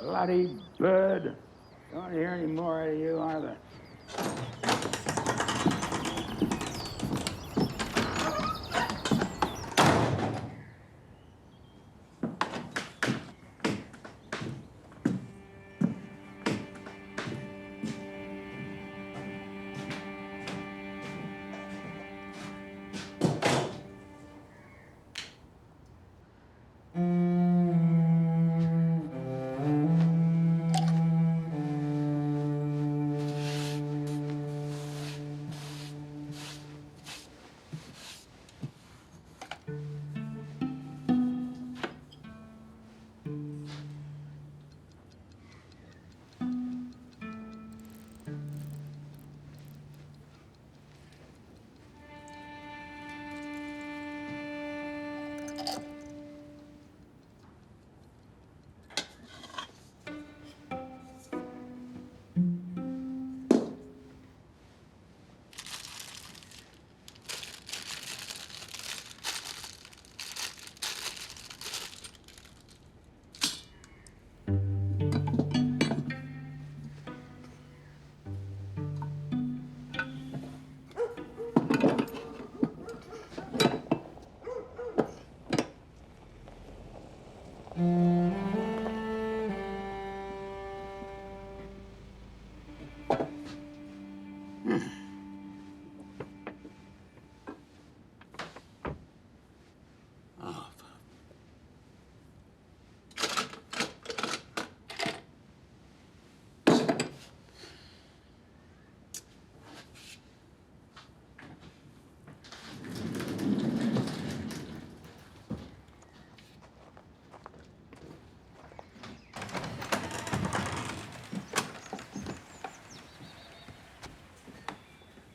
Bloody bird. Don't want to hear any more out of you either.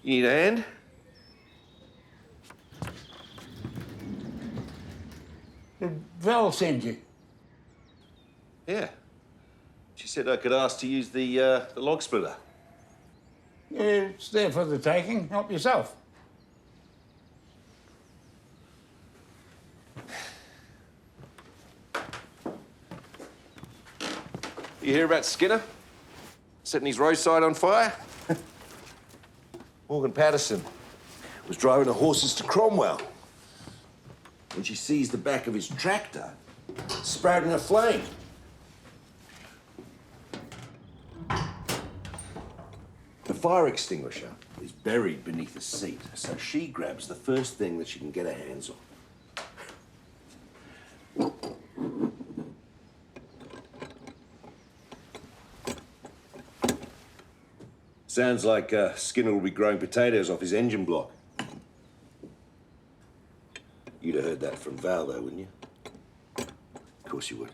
You need a hand? Did Val send you? Yeah. She said I could ask to use the log splitter. It's there for the taking. Help yourself. You hear about Skinner? Setting his roadside on fire? Morgan Patterson was driving the horses to Cromwell when she sees the back of his tractor sprouting a flame. The fire extinguisher is buried beneath the seat, so she grabs the first thing that she can get her hands on. Sounds like Skinner will be growing potatoes off his engine block. You'd have heard that from Val, though, wouldn't you? Of course you would.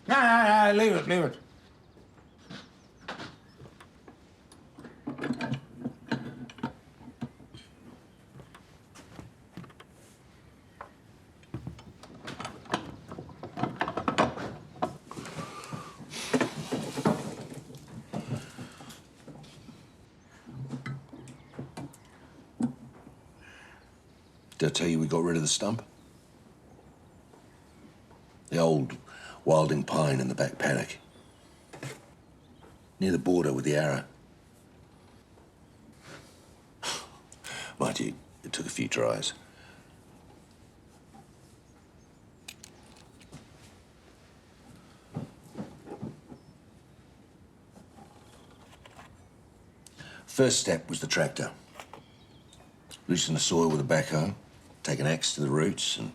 No, leave it. Did I tell you we got rid of the stump? The old wilding pine in the back paddock. Near the border with the Arrow. Mind you, it took a few tries. First step was the tractor. Loosen the soil with a backhoe, take an axe to the roots, and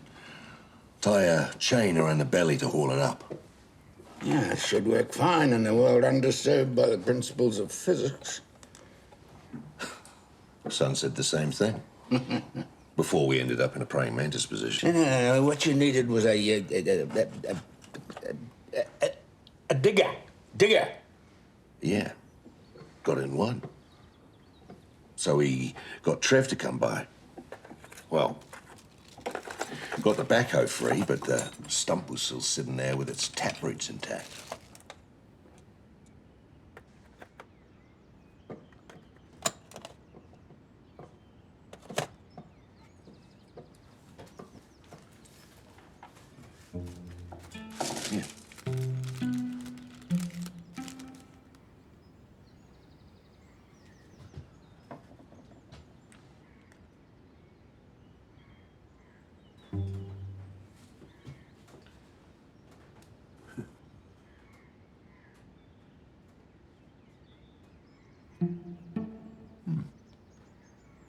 tie a chain around the belly to haul it up. Yeah, it should work fine in a world undisturbed by the principles of physics. Son said the same thing. Before we ended up in a praying mantis position. No, what you needed was a digger. Digger. Yeah, got in one. So he got Trev to come by. Well, got the backhoe free, but the stump was still sitting there with its taproots intact. Yeah.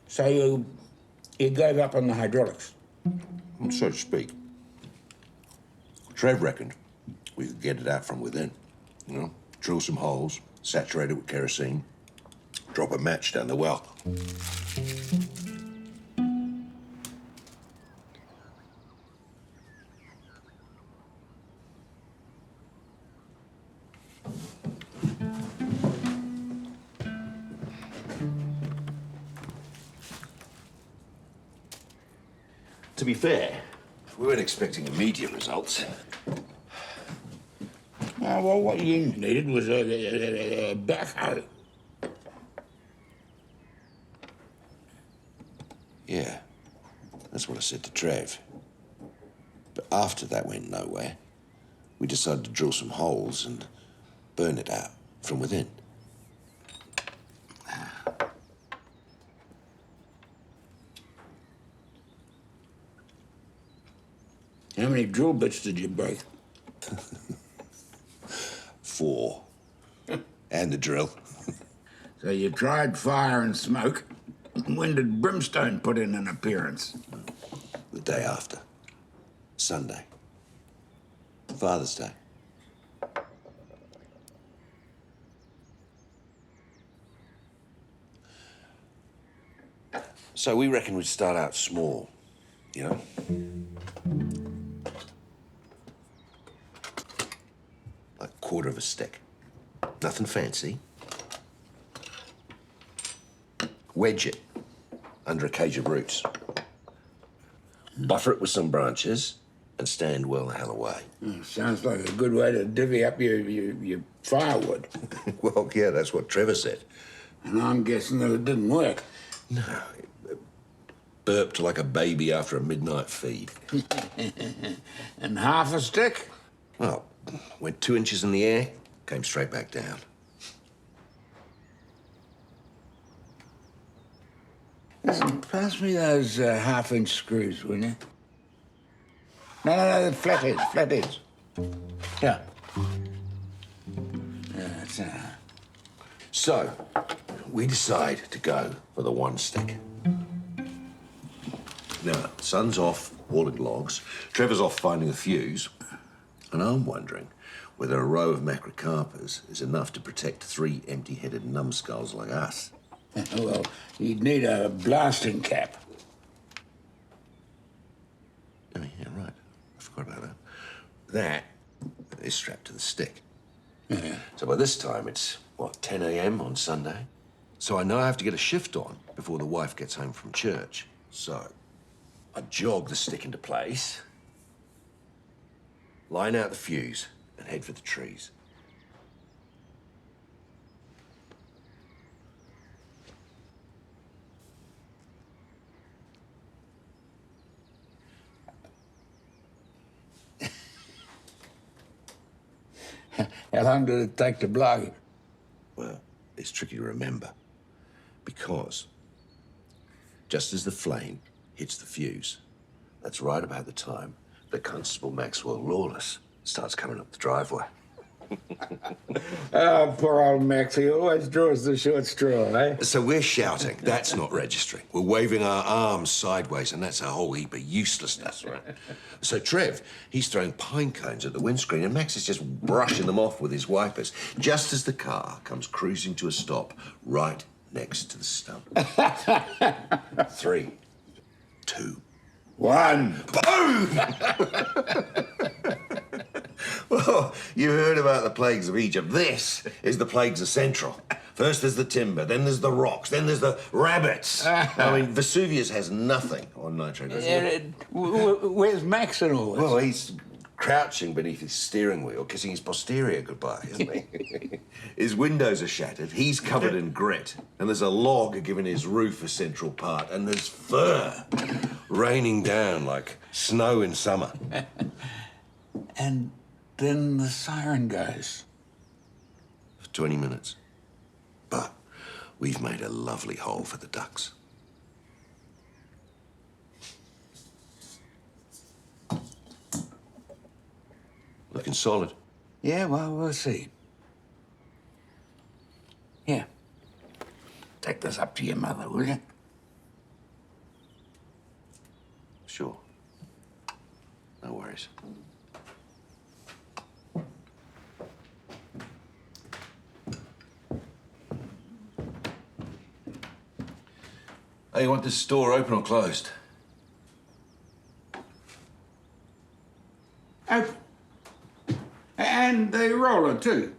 So you gave up on the hydraulics? So to speak. Trev reckoned we could get it out from within. You know, drill some holes, saturate it with kerosene, drop a match down the well. To be fair, we weren't expecting immediate results. Well, what you needed was a backhoe. Yeah, that's what I said to Trev. But after that went nowhere, we decided to drill some holes and burn it out from within. How many drill bits did you break? 4. And the drill. So you tried fire and smoke. When did brimstone put in an appearance? The day after. Sunday. Father's Day. So we reckon we'd start out small, you know? Like a quarter of a stick. Nothing fancy. Wedge it under a cage of roots. Buffer it with some branches and stand well the hell away. Sounds like a good way to divvy up your firewood. Well, yeah, that's what Trevor said. And I'm guessing that it didn't work. No, it burped like a baby after a midnight feed. And half a stick? Well, went 2 inches in the air, came straight back down. Listen, pass me those half-inch screws, will you? No, the flatheads. Yeah. That's So, we decide to go for the 1 stick. Now, sun's off hauling logs, Trevor's off finding a fuse, and I'm wondering whether a row of macrocarpers is enough to protect 3 empty-headed numbskulls like us. Well, you'd need a blasting cap. Oh, yeah, right. I forgot about that. That is strapped to the stick. Yeah. So by this time, it's, 10 a.m. on Sunday? So I know I have to get a shift on before the wife gets home from church. So I jog the stick into place, line out the fuse, and head for the trees. How long did it take to blow? Well, it's tricky to remember because just as the flame hits the fuse, that's right about the time that Constable Maxwell Lawless starts coming up the driveway. Oh, poor old Max. He always draws the short straw, eh? So we're shouting. That's not registering. We're waving our arms sideways, and that's a whole heap of uselessness, right? So Trev, he's throwing pine cones at the windscreen, and Max is just brushing them off with his wipers, just as the car comes cruising to a stop right next to the stump. 3, 2, 1. boom! Well, you heard about the plagues of Egypt. This is the plagues of Central. First there's the timber, then there's the rocks, then there's the rabbits. I mean, Vesuvius has nothing on Nitro, does he? Where's Max and all this? Well, he's crouching beneath his steering wheel, kissing his posterior goodbye, isn't he? His windows are shattered, he's covered in grit, and there's a log giving his roof a central part, and there's fur raining down like snow in summer. And then the siren goes. For 20 minutes. But we've made a lovely hole for the ducks. Looking solid. Yeah, well, we'll see. Here. Take this up to your mother, will you? Sure. No worries. Hey, you want this store open or closed? Open. And the roller, too.